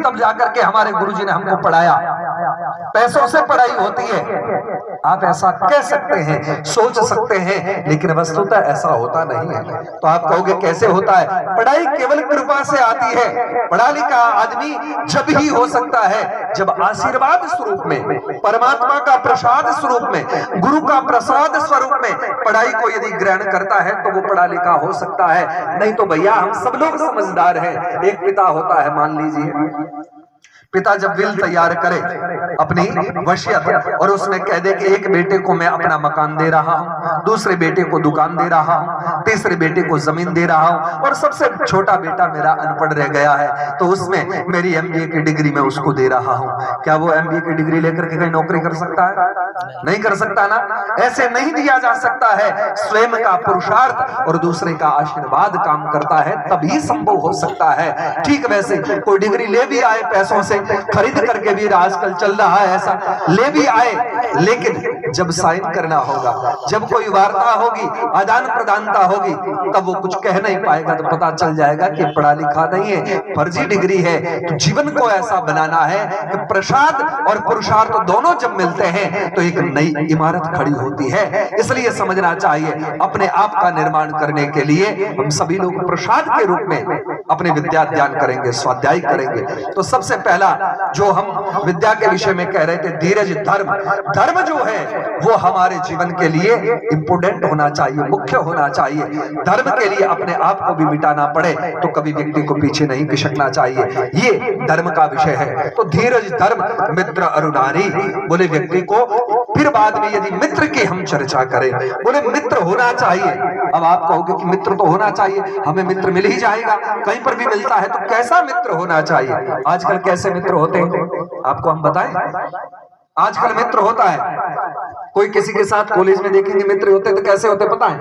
तब जाकर के हमारे गुरुजी ने हमको पढ़ाया। पैसों से पढ़ाई होती है, आप ऐसा कह सकते हैं, सोच सकते हैं, लेकिन वस्तुतः ऐसा होता नहीं है। तो आप कहोगे कैसे होता है? पढ़ाई केवल कृपा से आती है। पढ़ा लिखा आदमी जब ही हो सकता है जब आशीर्वाद स्वरूप में, परमात्मा का प्रसाद स्वरूप में, गुरु का प्रसाद स्वरूप में पढ़ाई को यदि ग्रहण करता है तो वो पढ़ा लिखा हो सकता है। नहीं तो भैया हम सब लोग समझदार हैं। एक पिता होता है, मान लीजिए पिता जब विल तैयार करे अपनी वसीयत और उसमें कह दे कि एक बेटे को मैं अपना मकान दे रहा हूं, दूसरे बेटे को दुकान दे रहा हूं, तीसरे बेटे को जमीन दे रहा हूं और सबसे छोटा बेटा मेरा अनपढ़ रह गया है तो उसमें मेरी एमबीए की डिग्री मैं उसको दे रहा हूं। क्या वो एमबीए की डिग्री लेकर के कहीं नौकरी कर सकता है? नहीं कर सकता ना। ऐसे नहीं दिया जा सकता है। स्वयं का पुरुषार्थ और दूसरे का आशीर्वाद काम करता है, तभी संभव हो सकता है। ठीक वैसे कोई डिग्री ले भी आए, पैसों से खरीद करके भी आजकल चल रहा है, ऐसा ले भी आए, लेकिन जब साइन करना होगा, जब कोई वार्ता होगी, आदान प्रदानता होगी, तब वो कुछ कह नहीं पाएगा तो पता चल जाएगा कि पढ़ा लिखा नहीं है, फर्जी डिग्री है। तो जीवन को ऐसा बनाना है कि प्रसाद और पुरुषार्थ दोनों जब मिलते हैं तो एक नई इमारत खड़ी होती है। इसलिए समझना चाहिए अपने आप का निर्माण करने के लिए हम सभी लोग प्रसाद के रूप में अपने विद्या ध्यान करेंगे, स्वाध्याय करेंगे। तो सबसे पहला जो हम विद्या के विषय में कह रहे थे, धीरज धर्म। धर्म जो है वो हमारे जीवन के लिए इंपोर्टेंट होना चाहिए, मुख्य होना चाहिए। धर्म के लिए अपने आप को भी मिटाना पड़े तो कभी व्यक्ति को पीछे नहीं खिसकना चाहिए। ये धर्म का विषय है। तो धीरज धर्म मित्र अरुणारी बोले व्यक्ति को, फिर बाद में यदि मित्र की हम चर्चा करें, बोले मित्र होना चाहिए। अब आप कहोगे कि मित्र तो होना चाहिए, हमें मित्र मिल ही जाएगा, कहीं पर भी मिलता है, तो कैसा मित्र होना चाहिए? आजकल कैसे मित्र होते हैं आपको हम बताएं? आजकल मित्र होता है, कोई किसी के साथ कॉलेज में देखेंगे मित्र होते हैं तो कैसे होते पता है?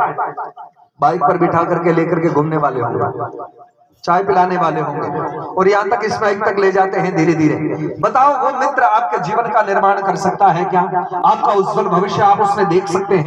बाइक पर बिठा करके लेकर के घूमने वाले होंगे, चाय पिलाने वाले होंगे और यहाँ तक स्मैक तक ले जाते हैं धीरे धीरे। बताओ वो मित्र आपके जीवन का निर्माण कर सकता है क्या? आपका उज्जवल भविष्य आप उसमें देख सकते हैं?